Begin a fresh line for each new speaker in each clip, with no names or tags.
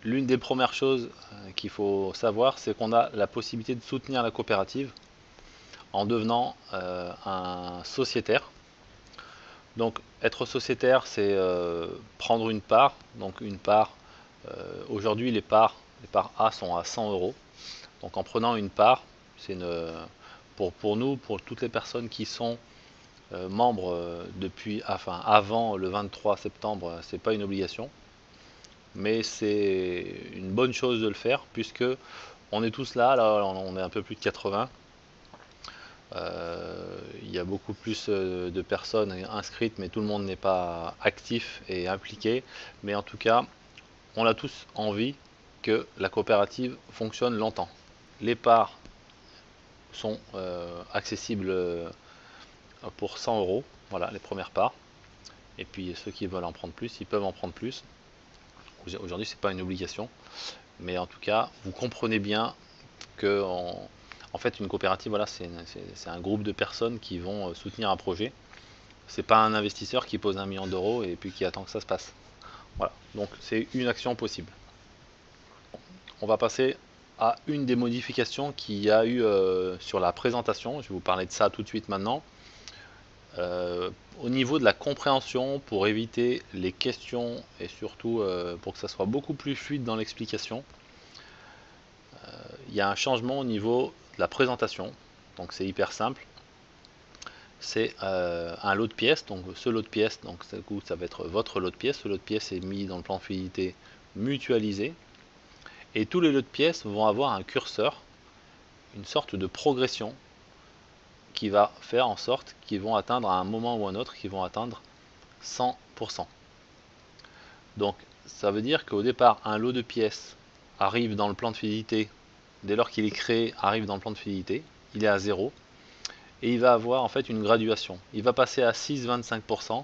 L'une des premières choses qu'il faut savoir, c'est qu'on a la possibilité de soutenir la coopérative en devenant un sociétaire. Donc être sociétaire, c'est prendre une part. Donc une part, aujourd'hui les parts A sont à 100 euros. Donc en prenant une part, c'est pour nous, pour toutes les personnes qui sont membres avant le 23 septembre, c'est pas une obligation, mais c'est une bonne chose de le faire puisque on est tous là, on est un peu plus de 80. Il y a beaucoup plus de personnes inscrites, mais tout le monde n'est pas actif et impliqué. Mais en tout cas, on a tous envie que la coopérative fonctionne longtemps. Les parts sont accessibles pour 100 euros, voilà les premières parts. Et puis ceux qui veulent en prendre plus, ils peuvent en prendre plus. Aujourd'hui, c'est pas une obligation, mais en tout cas, vous comprenez bien que en fait une coopérative, voilà, c'est un groupe de personnes qui vont soutenir un projet. C'est pas un investisseur qui pose 1 million d'euros et puis qui attend que ça se passe. Voilà, donc c'est une action possible. On va passer à une des modifications qu'il y a eu sur la présentation. Je vais vous parler de ça tout de suite maintenant. Au niveau de la compréhension, pour éviter les questions et surtout pour que ça soit beaucoup plus fluide dans l'explication, il y a un changement au niveau de la présentation. Donc c'est hyper simple. C'est un lot de pièces. Donc ce lot de pièces, donc ça va être votre lot de pièces. Ce lot de pièces est mis dans le plan de fidélité mutualisé. Et tous les lots de pièces vont avoir un curseur, une sorte de progression qui va faire en sorte qu'ils vont atteindre à un moment ou un autre, qu'ils vont atteindre 100%. Donc ça veut dire qu'au départ, un lot de pièces arrive dans le plan de fidélité, dès lors qu'il est créé, arrive dans le plan de fidélité, il est à 0, et il va avoir en fait une graduation. Il va passer à 6,25%.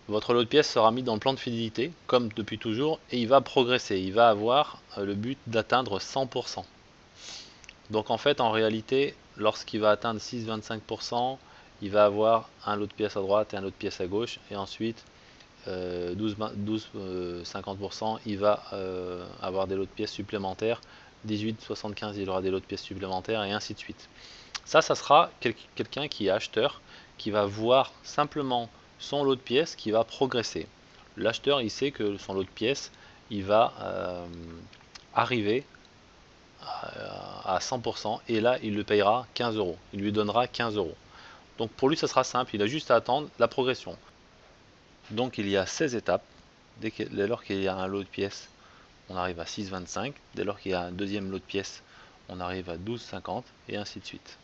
Votre lot de pièces sera mis dans le plan de fidélité, comme depuis toujours, et il va progresser. Il va avoir le but d'atteindre 100%. Donc en fait, en réalité, lorsqu'il va atteindre 6,25%, il va avoir un lot de pièces à droite et un lot de pièces à gauche, et ensuite 50%, il va avoir des lots de pièces supplémentaires. 18,75, il aura des lots de pièces supplémentaires, et ainsi de suite. Ça sera quelqu'un qui est acheteur, qui va voir simplement son lot de pièces qui va progresser. L'acheteur, il sait que son lot de pièces, il va arriver à 100%, et là, il le payera 15 euros. Il lui donnera 15 euros. Donc pour lui, ça sera simple, il a juste à attendre la progression. Donc il y a 16 étapes. Dès lors qu'il y a un lot de pièces, on arrive à 6,25. Dès lors qu'il y a un deuxième lot de pièces, on arrive à 12,50, et ainsi de suite.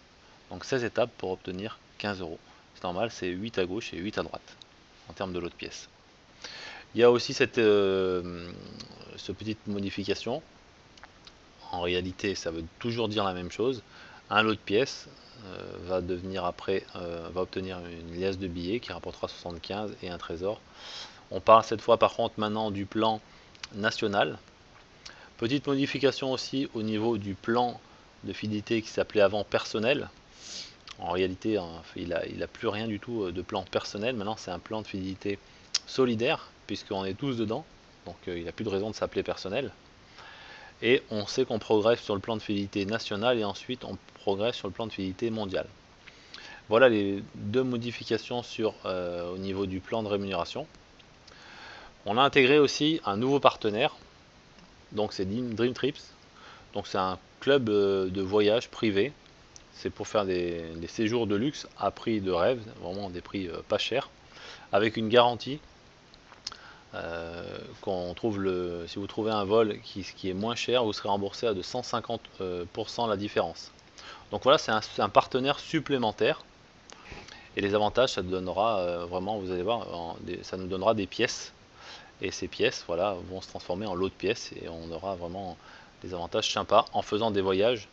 Donc 16 étapes pour obtenir 15 euros. C'est normal, c'est 8 à gauche et 8 à droite en termes de lot de pièces. Il y a aussi cette petite modification. En réalité, ça veut toujours dire la même chose. Un lot de pièces va devenir après, va obtenir une liasse de billets qui rapportera 75 et un trésor. On parle cette fois par contre maintenant du plan national. Petite modification aussi au niveau du plan de fidélité qui s'appelait avant personnel. En réalité, il n'a plus rien du tout de plan personnel. Maintenant, c'est un plan de fidélité solidaire, puisqu'on est tous dedans. Donc, il n'a plus de raison de s'appeler personnel. Et on sait qu'on progresse sur le plan de fidélité national et ensuite on progresse sur le plan de fidélité mondial. Voilà les deux modifications au niveau du plan de rémunération. On a intégré aussi un nouveau partenaire. Donc, c'est Dream Trips. Donc, c'est un club de voyage privé. C'est pour faire des séjours de luxe à prix de rêve, vraiment des prix pas chers, avec une garantie qu'on trouve si vous trouvez un vol qui est moins cher, vous serez remboursé à de 150% la différence. Donc voilà, c'est un partenaire supplémentaire. Et les avantages, ça donnera vraiment, vous allez voir, ça nous donnera des pièces. Et ces pièces, voilà, vont se transformer en lot de pièces et on aura vraiment des avantages sympas en faisant des voyages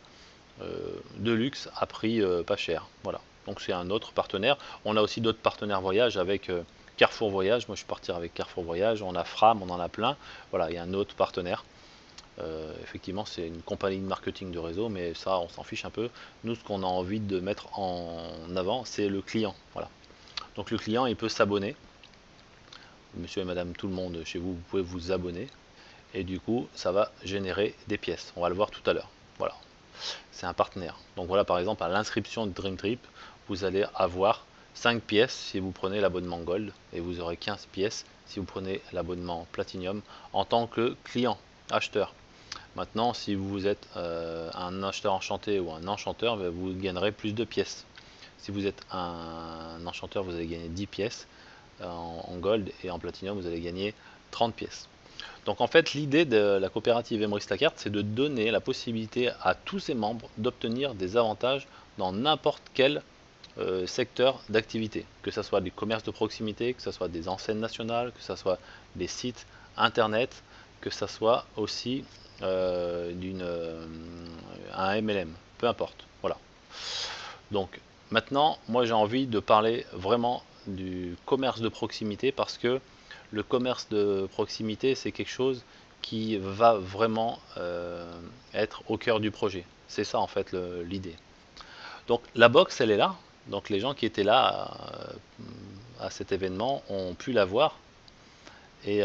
de luxe à prix pas cher. Voilà. Donc c'est un autre partenaire. On a aussi d'autres partenaires voyage avec Carrefour Voyage. Moi je suis parti avec Carrefour Voyage. On a Fram, on en a plein. Voilà, il y a un autre partenaire. Effectivement, c'est une compagnie de marketing de réseau, mais ça, on s'en fiche un peu. Nous, ce qu'on a envie de mettre en avant, c'est le client. Voilà. Donc le client, il peut s'abonner. Monsieur et madame, tout le monde chez vous, vous pouvez vous abonner. et du coup ça va générer des pièces. On va le voir tout à l'heure. Voilà, c'est un partenaire. Donc voilà, par exemple, à l'inscription de Dream Trip, vous allez avoir 5 pièces si vous prenez l'abonnement Gold, et vous aurez 15 pièces si vous prenez l'abonnement Platinum en tant que client, acheteur. Maintenant, si vous êtes un acheteur enchanté ou un enchanteur, vous gagnerez plus de pièces. Si vous êtes un enchanteur, vous allez gagner 10 pièces en Gold, et en Platinum, vous allez gagner 30 pièces. Donc en fait, l'idée de la coopérative Emmerich la carte, c'est de donner la possibilité à tous ses membres d'obtenir des avantages dans n'importe quel secteur d'activité, que ce soit des commerces de proximité, que ce soit des enseignes nationales, que ce soit des sites internet, que ce soit aussi un MLM, peu importe. Voilà. Donc maintenant, moi j'ai envie de parler vraiment du commerce de proximité, parce que le commerce de proximité, c'est quelque chose qui va vraiment être au cœur du projet. C'est ça en fait l'idée. Donc la box, elle est là. Donc les gens qui étaient là à cet événement ont pu la voir. Et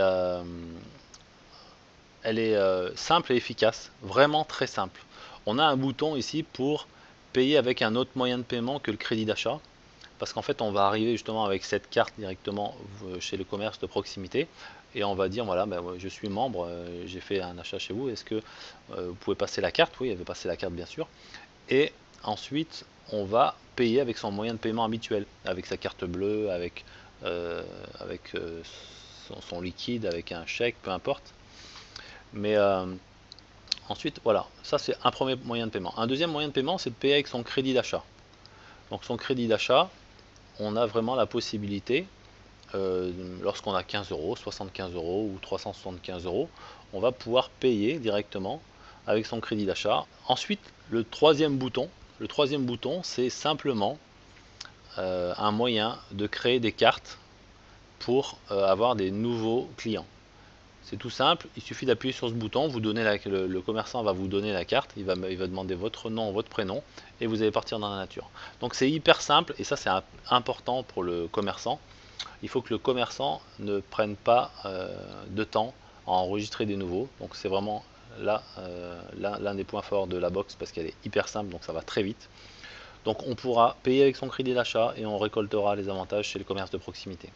elle est simple et efficace, vraiment très simple. On a un bouton ici pour payer avec un autre moyen de paiement que le crédit d'achat, parce qu'en fait on va arriver justement avec cette carte directement chez le commerce de proximité, et on va dire voilà, ben, je suis membre, j'ai fait un achat chez vous, est-ce que vous pouvez passer la carte? Oui, elle veut passer la carte bien sûr. Et ensuite on va payer avec son moyen de paiement habituel, avec sa carte bleue, avec son liquide, avec un chèque, peu importe. Mais ensuite, voilà, ça c'est un premier moyen de paiement. Un deuxième moyen de paiement, c'est de payer avec son crédit d'achat. Donc son crédit d'achat, on a vraiment la possibilité, lorsqu'on a 15 euros, 75 euros ou 375 euros, on va pouvoir payer directement avec son crédit d'achat. Ensuite, le troisième bouton, c'est simplement un moyen de créer des cartes pour avoir des nouveaux clients. C'est tout simple, il suffit d'appuyer sur ce bouton, vous donnez le commerçant va vous donner la carte, il va demander votre nom, votre prénom, et vous allez partir dans la nature. Donc c'est hyper simple, et ça c'est important pour le commerçant. Il faut que le commerçant ne prenne pas de temps à enregistrer des nouveaux. Donc c'est vraiment là l'un des points forts de la box, parce qu'elle est hyper simple, donc ça va très vite. Donc on pourra payer avec son crédit d'achat et on récoltera les avantages chez le commerce de proximité.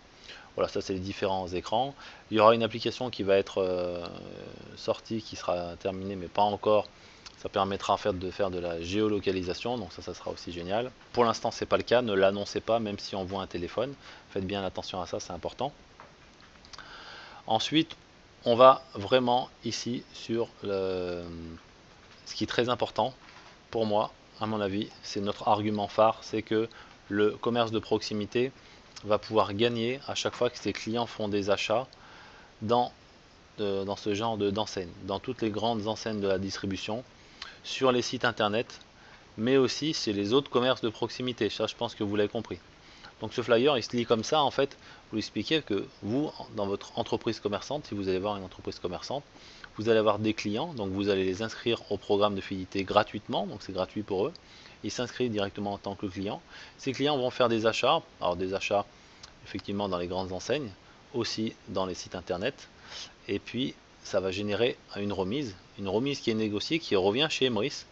Voilà, ça c'est les différents écrans. Il y aura une application qui va être sortie, qui sera terminée, mais pas encore. Ça permettra de faire de la géolocalisation, donc ça sera aussi génial. Pour l'instant, c'est pas le cas, ne l'annoncez pas, même si on voit un téléphone. Faites bien attention à ça, c'est important. Ensuite, on va vraiment ici sur ce qui est très important pour moi, à mon avis, c'est notre argument phare, c'est que le commerce de proximité va pouvoir gagner à chaque fois que ses clients font des achats dans ce genre d'enseigne, dans toutes les grandes enseignes de la distribution, sur les sites internet, mais aussi chez les autres commerces de proximité. Ça, je pense que vous l'avez compris. Donc ce flyer, il se lit comme ça, en fait, vous expliquez que vous, dans votre entreprise commerçante, si vous allez voir une entreprise commerçante, vous allez avoir des clients, donc vous allez les inscrire au programme de fidélité gratuitement, donc c'est gratuit pour eux. Ils s'inscrivent directement en tant que clients. Ces clients vont faire des achats, alors des achats effectivement dans les grandes enseignes, aussi dans les sites internet, et puis ça va générer une remise qui est négociée, qui revient chez Emrys.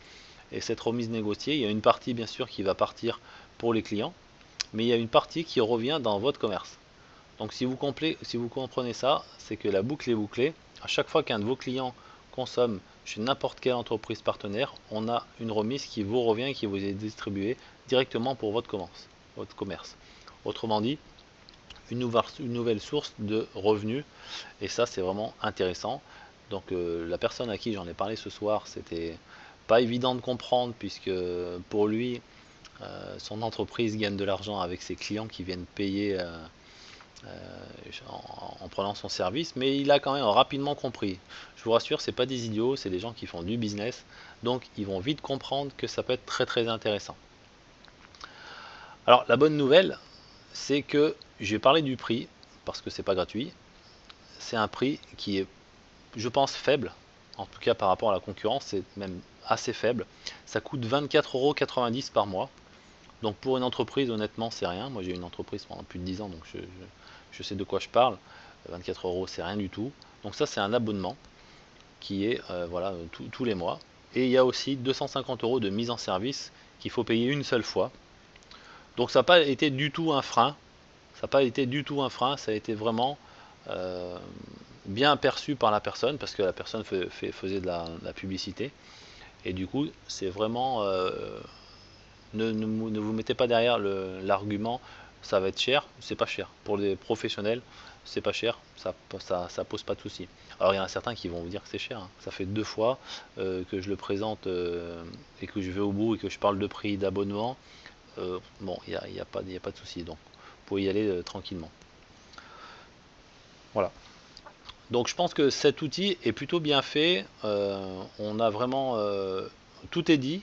Et cette remise négociée, il y a une partie bien sûr qui va partir pour les clients, mais il y a une partie qui revient dans votre commerce. Donc si vous comprenez ça, c'est que la boucle est bouclée. À chaque fois qu'un de vos clients consomme chez n'importe quelle entreprise partenaire, on a une remise qui vous revient et qui vous est distribuée directement pour votre commerce. Autrement dit, une nouvelle source de revenus, et ça c'est vraiment intéressant. Donc la personne à qui j'en ai parlé ce soir, c'était pas évident de comprendre, puisque pour lui, son entreprise gagne de l'argent avec ses clients qui viennent payer en prenant son service, mais il a quand même rapidement compris. Je vous rassure, c'est pas des idiots, c'est des gens qui font du business, donc ils vont vite comprendre que ça peut être très très intéressant. Alors la bonne nouvelle, c'est que j'ai parlé du prix, parce que c'est pas gratuit. C'est un prix qui est, je pense, faible, en tout cas par rapport à la concurrence, c'est même assez faible. Ça coûte 24,90 € par mois. Donc pour une entreprise, honnêtement, c'est rien. Moi j'ai une entreprise pendant plus de 10 ans, donc je sais de quoi je parle. 24 € c'est rien du tout. Donc ça c'est un abonnement. qui est voilà, tous les mois. Et il y a aussi 250 € de mise en service qu'il faut payer une seule fois. Donc ça n'a pas été du tout un frein. Ça n'a pas été du tout un frein. Ça a été vraiment bien perçu par la personne parce que la personne faisait de la publicité. Et du coup, c'est vraiment... ne vous mettez pas derrière l'argument ça va être cher, c'est pas cher. Pour les professionnels, c'est pas cher, ça pose pas de soucis. Alors il y en a certains qui vont vous dire que c'est cher, hein. Ça fait 2 fois que je le présente et que je vais au bout et que je parle de prix d'abonnement. Bon, il n'y a pas de souci, donc vous pouvez y aller tranquillement. Voilà. Donc je pense que cet outil est plutôt bien fait. On a vraiment tout est dit.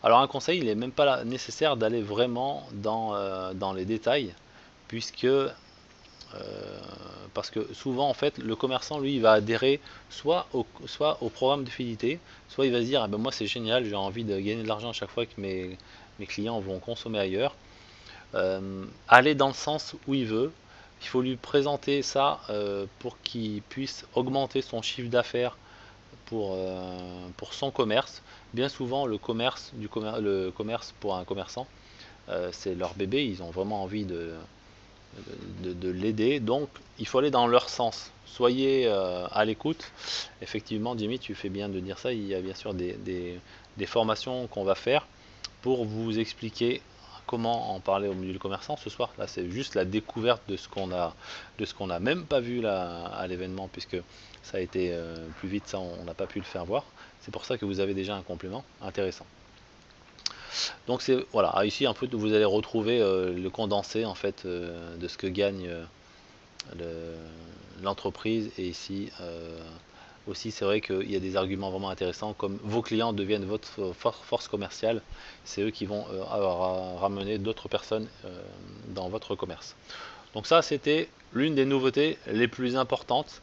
Alors un conseil, il n'est même pas nécessaire d'aller vraiment dans les détails, puisque parce que souvent en fait le commerçant lui il va adhérer soit au programme de fidélité, soit il va se dire ah ben moi c'est génial, j'ai envie de gagner de l'argent à chaque fois que mes clients vont consommer ailleurs. Aller dans le sens où il veut, il faut lui présenter ça pour qu'il puisse augmenter son chiffre d'affaires pour son commerce. Bien souvent le commerce pour un commerçant c'est leur bébé, ils ont vraiment envie de l'aider, donc il faut aller dans leur sens. Soyez à l'écoute. Effectivement, Jimmy, tu fais bien de dire ça. Il y a bien sûr des formations qu'on va faire pour vous expliquer comment en parler au milieu du commerçant. Ce soir, là, c'est juste la découverte de ce qu'on a même pas vu là à l'événement, puisque ça a été plus vite, ça, on n'a pas pu le faire voir. C'est pour ça que vous avez déjà un complément intéressant. Donc c'est voilà, ici un peu vous allez retrouver le condensé en fait de ce que gagne l'entreprise. Et ici aussi c'est vrai qu'il y a des arguments vraiment intéressants comme vos clients deviennent votre force commerciale, c'est eux qui vont ramener d'autres personnes dans votre commerce. Donc ça c'était l'une des nouveautés les plus importantes,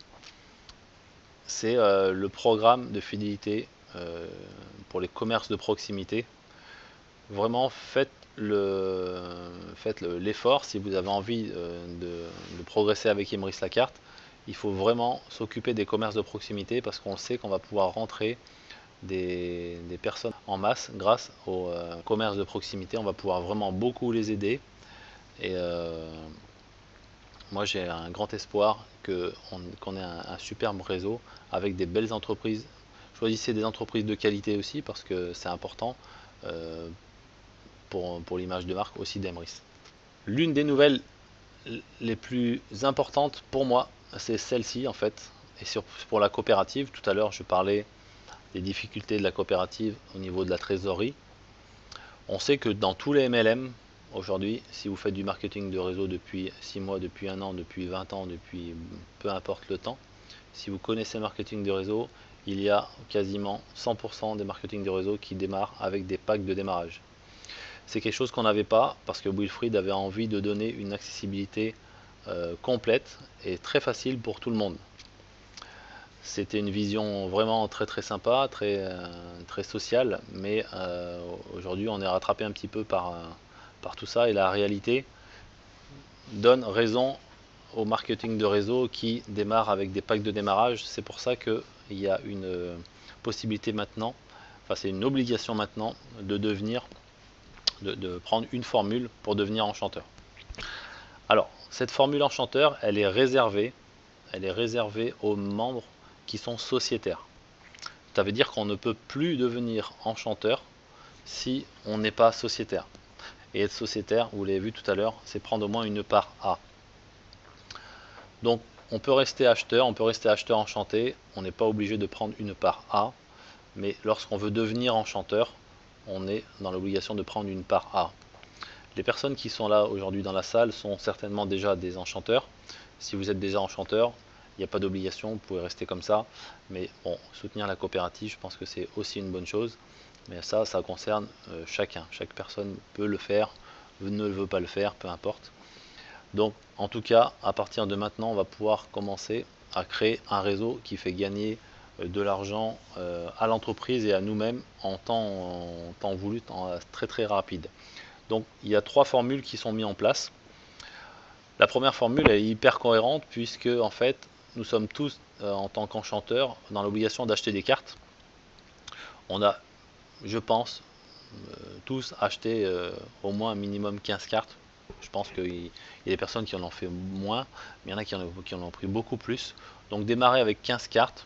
c'est le programme de fidélité pour les commerces de proximité. Vraiment faites l'effort si vous avez envie de progresser avec Imeris Lacarte. Il faut vraiment s'occuper des commerces de proximité parce qu'on sait qu'on va pouvoir rentrer des personnes en masse grâce aux commerces de proximité. On va pouvoir vraiment beaucoup les aider. Et moi j'ai un grand espoir qu'on ait un superbe réseau avec des belles entreprises. Choisissez des entreprises de qualité aussi parce que c'est important. Pour l'image de marque aussi d'Emrys. L'une des nouvelles les plus importantes pour moi, c'est celle-ci en fait, et pour la coopérative. Tout à l'heure, je parlais des difficultés de la coopérative au niveau de la trésorerie. On sait que dans tous les MLM, aujourd'hui, si vous faites du marketing de réseau depuis 6 mois, depuis 1 an, depuis 20 ans, depuis peu importe le temps, si vous connaissez le marketing de réseau, il y a quasiment 100% des marketing de réseau qui démarrent avec des packs de démarrage. C'est quelque chose qu'on n'avait pas parce que Wilfried avait envie de donner une accessibilité complète et très facile pour tout le monde. C'était une vision vraiment très très sympa, très sociale, mais aujourd'hui on est rattrapé un petit peu par tout ça et la réalité donne raison au marketing de réseau qui démarre avec des packs de démarrage. C'est pour ça qu'il y a une possibilité maintenant, enfin c'est une obligation maintenant de prendre une formule pour devenir enchanteur. Alors, cette formule enchanteur, elle est réservée aux membres qui sont sociétaires. Ça veut dire qu'on ne peut plus devenir enchanteur si on n'est pas sociétaire. Et être sociétaire, vous l'avez vu tout à l'heure, c'est prendre au moins une part A. Donc, on peut rester acheteur enchanté, on n'est pas obligé de prendre une part A, mais lorsqu'on veut devenir enchanteur, on est dans l'obligation de prendre une part A. Les personnes qui sont là aujourd'hui dans la salle sont certainement déjà des enchanteurs. Si vous êtes déjà enchanteur, il n'y a pas d'obligation, vous pouvez rester comme ça. Mais bon, soutenir la coopérative, je pense que c'est aussi une bonne chose. Mais ça concerne chacun. Chaque personne peut le faire, ne veut pas le faire, peu importe. Donc, en tout cas, à partir de maintenant, on va pouvoir commencer à créer un réseau qui fait gagner de l'argent à l'entreprise et à nous-mêmes en temps voulu, très très rapide. Donc il y a 3 formules qui sont mises en place. La première formule elle est hyper cohérente puisque en fait nous sommes tous, en tant qu'enchanteurs, dans l'obligation d'acheter des cartes. On a, je pense, tous acheté au moins un minimum 15 cartes. Je pense qu'il y a des personnes qui en ont fait moins, mais il y en a qui en ont pris beaucoup plus. Donc démarrer avec 15 cartes,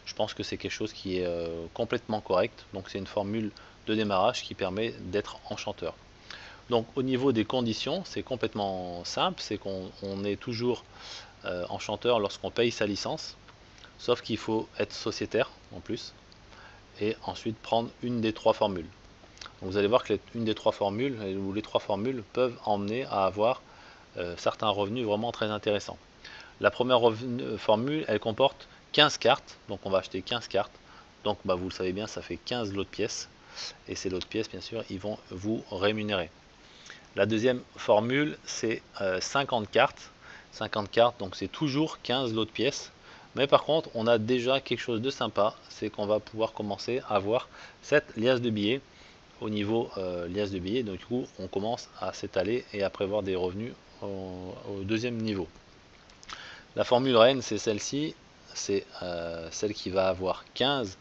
je pense que c'est quelque chose qui est complètement correct. Donc c'est une formule de démarrage qui permet d'être enchanteur. Donc au niveau des conditions, c'est complètement simple, c'est qu'on est toujours enchanteur lorsqu'on paye sa licence, sauf qu'il faut être sociétaire en plus, et ensuite prendre une des trois formules. Donc vous allez voir que une des trois formules, ou les trois formules, peuvent emmener à avoir certains revenus vraiment très intéressants. La première formule, elle comporte 15 cartes, donc on va acheter 15 cartes. Donc bah, vous le savez bien, ça fait 15 lots de pièces, et ces lots de pièces, bien sûr, ils vont vous rémunérer. La deuxième formule, c'est 50 cartes. 50 cartes, donc c'est toujours 15 lots de pièces. Mais par contre, on a déjà quelque chose de sympa, c'est qu'on va pouvoir commencer à avoir cette liasse de billets au niveau liasse de billets. Donc du coup, on commence à s'étaler et à prévoir des revenus au deuxième niveau. La formule reine, c'est celle-ci, c'est celle qui va avoir 15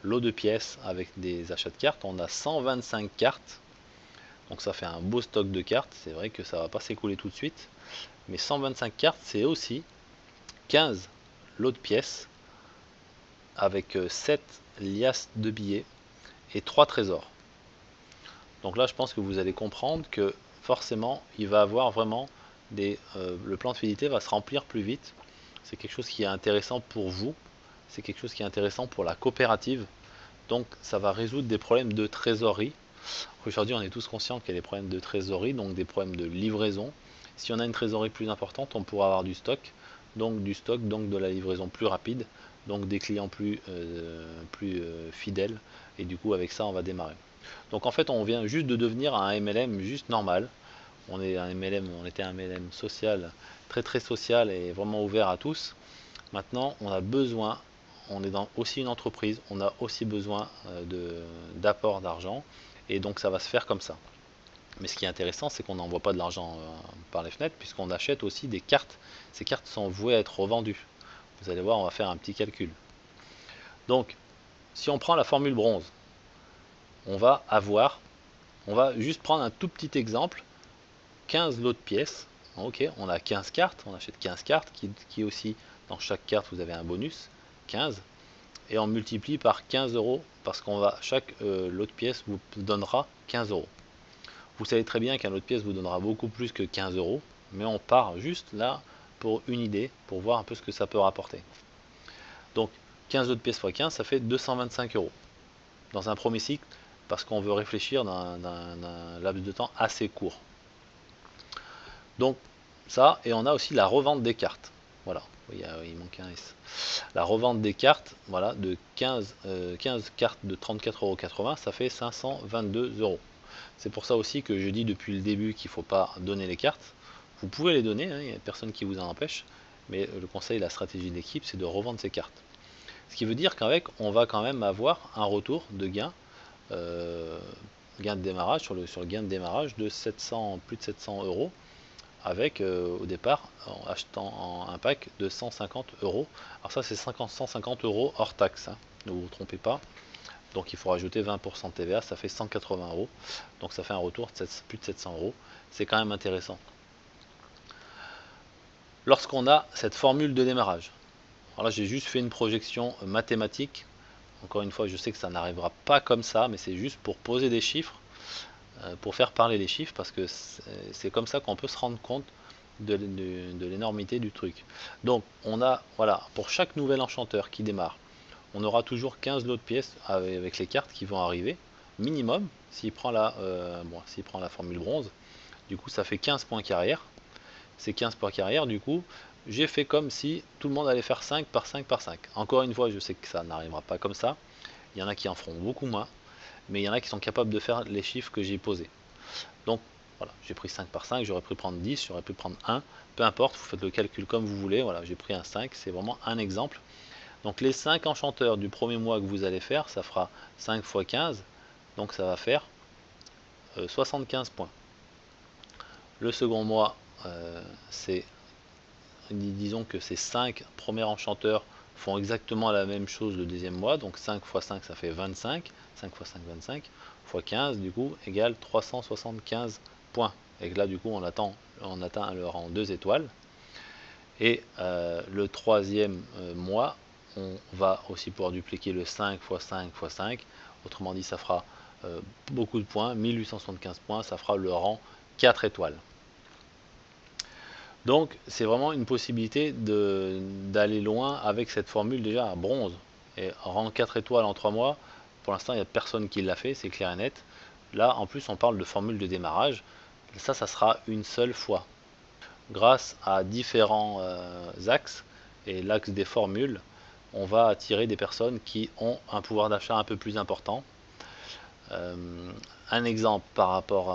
lots de pièces avec des achats de cartes. On a 125 cartes, donc ça fait un beau stock de cartes. C'est vrai que ça va pas s'écouler tout de suite, mais 125 cartes, c'est aussi 15 lots de pièces avec 7 liasses de billets et 3 trésors. Donc là, je pense que vous allez comprendre que forcément, il va avoir vraiment le plan de fidélité va se remplir plus vite. C'est quelque chose qui est intéressant pour vous, c'est quelque chose qui est intéressant pour la coopérative. Donc ça va résoudre des problèmes de trésorerie. Aujourd'hui, on est tous conscients qu'il y a des problèmes de trésorerie, donc des problèmes de livraison. Si on a une trésorerie plus importante, on pourra avoir du stock, donc de la livraison plus rapide, donc des clients plus fidèles, et du coup avec ça on va démarrer. Donc en fait on vient juste de devenir un MLM juste normal. On était un MLM social, très très social et vraiment ouvert à tous. Maintenant on a besoin, on est dans aussi une entreprise, on a aussi besoin d'apport d'argent, et donc ça va se faire comme ça. Mais ce qui est intéressant, c'est qu'on n'envoie pas de l'argent par les fenêtres, puisqu'on achète aussi des cartes. Ces cartes sont vouées à être revendues. Vous allez voir, on va faire un petit calcul. Donc, si on prend la formule bronze, on va juste prendre un tout petit exemple, 15 lots de pièces. Ok, on a 15 cartes, on achète 15 cartes, qui aussi, dans chaque carte, vous avez un bonus, 15. Et on multiplie par 15 euros, parce chaque lot de pièces vous donnera 15 euros. Vous savez très bien qu'un lot de pièces vous donnera beaucoup plus que 15 euros, mais on part juste là pour une idée, pour voir un peu ce que ça peut rapporter. Donc 15 lots de pièces x 15, ça fait 225 euros dans un premier cycle, parce qu'on veut réfléchir dans un laps de temps assez court. Donc ça, et on a aussi la revente des cartes. Voilà, il manque un S. La revente des cartes, voilà, de 15 cartes de 34,80 €, ça fait 522 euros. C'est pour ça aussi que je dis depuis le début qu'il ne faut pas donner les cartes. Vous pouvez les donner, hein, il n'y a personne qui vous en empêche, mais le conseil, la stratégie de l'équipe, c'est de revendre ces cartes. Ce qui veut dire qu'avec, on va quand même avoir un retour de gain, gain de démarrage, sur le gain de démarrage de plus de 700 euros, avec au départ, en achetant un pack de 150 euros. Alors ça, c'est 150 euros hors taxe, hein, ne vous trompez pas. Donc il faut rajouter 20% de TVA, ça fait 180 euros. Donc ça fait un retour de plus de 700 euros. C'est quand même intéressant. Lorsqu'on a cette formule de démarrage, alors là j'ai juste fait une projection mathématique. Encore une fois, je sais que ça n'arrivera pas comme ça, mais c'est juste pour poser des chiffres, pour faire parler les chiffres, parce que c'est comme ça qu'on peut se rendre compte de l'énormité du truc. Donc on a, voilà, pour chaque nouvel enchanteur qui démarre, on aura toujours 15 lots de pièces avec les cartes qui vont arriver, minimum, s'il prend la formule bronze. Du coup, ça fait 15 points carrière. Ces 15 points carrière, du coup, j'ai fait comme si tout le monde allait faire 5 par 5 par 5. Encore une fois, je sais que ça n'arrivera pas comme ça. Il y en a qui en feront beaucoup moins, mais il y en a qui sont capables de faire les chiffres que j'ai posés. Donc, voilà, j'ai pris 5 par 5, j'aurais pu prendre 10, j'aurais pu prendre 1, peu importe, vous faites le calcul comme vous voulez. Voilà, j'ai pris un 5, c'est vraiment un exemple. Donc les 5 enchanteurs du premier mois que vous allez faire, ça fera 5 x 15, donc ça va faire 75 points. Le second mois, c'est disons que ces 5 premiers enchanteurs font exactement la même chose le deuxième mois, donc 5 fois 5 ça fait 25, 5 fois 5 25, fois 15 du coup égale 375 points. Et là du coup on atteint le rang 2 étoiles. Et le troisième mois, on va aussi pouvoir dupliquer le 5 fois 5 fois 5. Autrement dit, ça fera beaucoup de points, 1875 points, ça fera le rang 4 étoiles. Donc c'est vraiment une possibilité d'aller loin avec cette formule déjà à bronze. Et rang 4 étoiles en 3 mois, pour l'instant il n'y a personne qui l'a fait, c'est clair et net. Là en plus on parle de formule de démarrage, ça sera une seule fois. Grâce à différents axes et l'axe des formules, on va attirer des personnes qui ont un pouvoir d'achat un peu plus important. Un exemple par rapport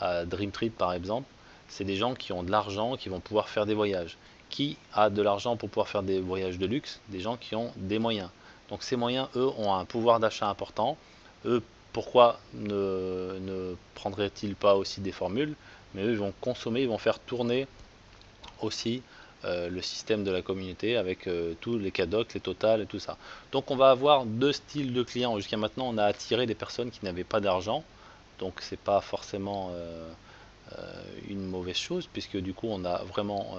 à Dream Trip par exemple, c'est des gens qui ont de l'argent, qui vont pouvoir faire des voyages. Qui a de l'argent pour pouvoir faire des voyages de luxe? Des gens qui ont des moyens. Donc ces moyens, eux, ont un pouvoir d'achat important. Eux, pourquoi ne prendraient-ils pas aussi des formules? Mais eux, ils vont consommer, ils vont faire tourner aussi le système de la communauté avec tous les cadocs, les totales et tout ça. Donc on va avoir deux styles de clients. Jusqu'à maintenant, on a attiré des personnes qui n'avaient pas d'argent. Donc c'est pas forcément une mauvaise chose puisque du coup on a vraiment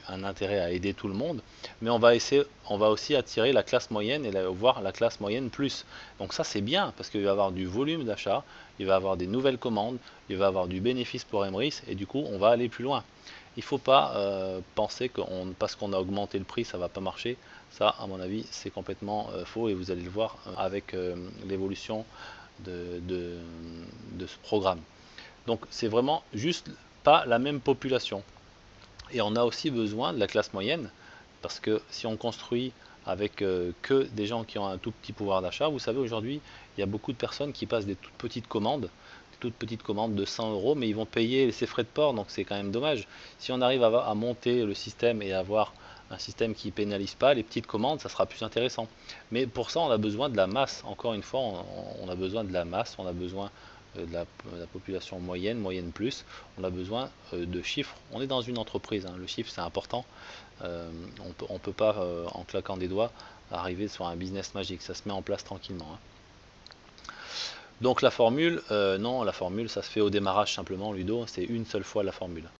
un intérêt à aider tout le monde, mais on va aussi attirer la classe moyenne et voir la classe moyenne plus. Donc ça c'est bien parce qu'il va y avoir du volume d'achat, il va y avoir des nouvelles commandes, il va y avoir du bénéfice pour Emrys et du coup on va aller plus loin. Il ne faut pas penser que parce qu'on a augmenté le prix ça va pas marcher. Ça à mon avis c'est complètement faux et vous allez le voir avec l'évolution de ce programme. Donc c'est vraiment juste pas la même population. Et on a aussi besoin de la classe moyenne, parce que si on construit avec que des gens qui ont un tout petit pouvoir d'achat, vous savez aujourd'hui, il y a beaucoup de personnes qui passent des toutes petites commandes de 100 euros, mais ils vont payer ces frais de port, donc c'est quand même dommage. Si on arrive à monter le système et avoir un système qui pénalise pas les petites commandes, ça sera plus intéressant. Mais pour ça, on a besoin de la masse. Encore une fois, on a besoin de la masse, on a besoin de la population moyenne, moyenne plus, on a besoin de chiffres. On est dans une entreprise, hein, le chiffre c'est important. On peut pas, en claquant des doigts, arriver sur un business magique. Ça se met en place tranquillement. Hein. Donc la formule, non, la formule ça se fait au démarrage simplement, Ludo, c'est une seule fois la formule.